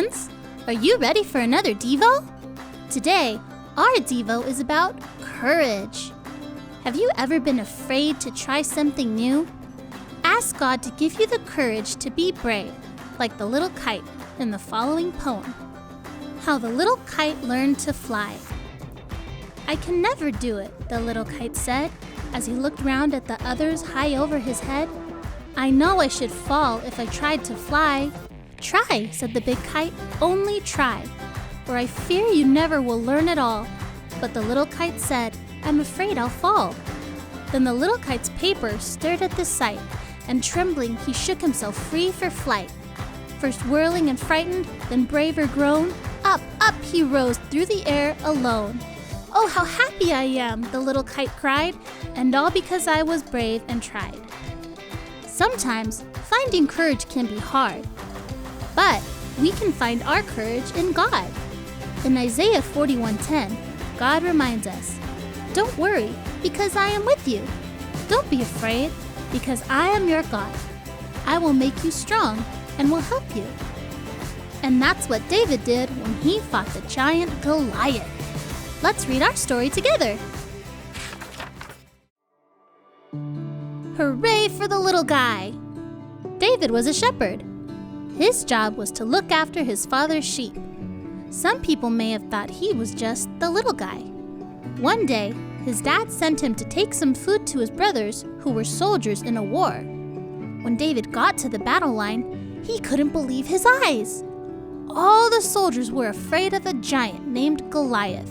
friends! Are you ready for another Devo? Today, our Devo is about courage. Have you ever been afraid to try something new? Ask God to give you the courage to be brave, like the little kite in the following poem. How the little kite learned to fly. I can never do it, the little kite said, as he looked round at the others high over his head. I know I should fall if I tried to fly. Try, said the big kite, only try, or I fear you never will learn at all. But the little kite said, I'm afraid I'll fall. Then the little kite's paper stared at the sight, and trembling he shook himself free for flight. First whirling and frightened, then braver grown, up, up he rose through the air alone. Oh, how happy I am, the little kite cried, and all because I was brave and tried. Sometimes finding courage can be hard, but we can find our courage in God. In Isaiah 41:10, God reminds us, don't worry, because I am with you. Don't be afraid, because I am your God. I will make you strong and will help you. And that's what David did when he fought the giant Goliath. Let's read our story together. Hooray for the little guy! David was a shepherd. His job was to look after his father's sheep. Some people may have thought he was just the little guy. One day, his dad sent him to take some food to his brothers who were soldiers in a war. When David got to the battle line, he couldn't believe his eyes. All the soldiers were afraid of a giant named Goliath,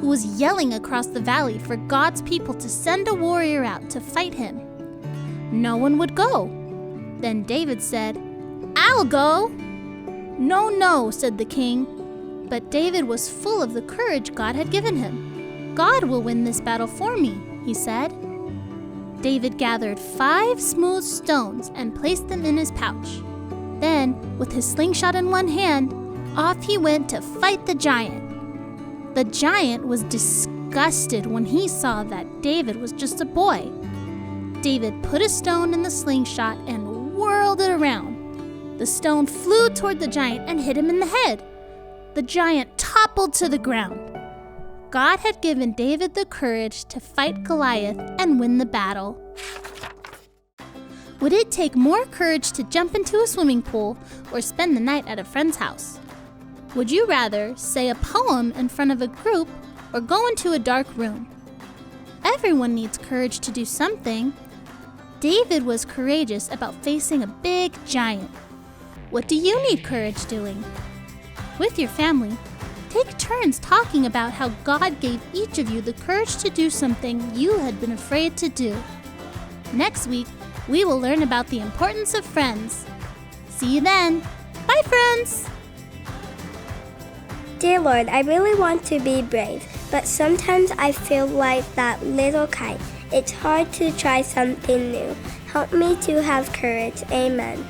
who was yelling across the valley for God's people to send a warrior out to fight him. No one would go. Then David said, I'll go. No, no, said the king. But David was full of the courage God had given him. God will win this battle for me, he said. David gathered 5 smooth stones and placed them in his pouch. Then, with his slingshot in one hand, off he went to fight the giant. The giant was disgusted when he saw that David was just a boy. David put a stone in the slingshot and whirled it around. The stone flew toward the giant and hit him in the head. The giant toppled to the ground. God had given David the courage to fight Goliath and win the battle. Would it take more courage to jump into a swimming pool or spend the night at a friend's house? Would you rather say a poem in front of a group or go into a dark room? Everyone needs courage to do something. David was courageous about facing a big giant. What do you need courage doing? With your family, take turns talking about how God gave each of you the courage to do something you had been afraid to do. Next week, we will learn about the importance of friends. See you then. Bye, friends! Dear Lord, I really want to be brave, but sometimes I feel like that little kite. It's hard to try something new. Help me to have courage. Amen.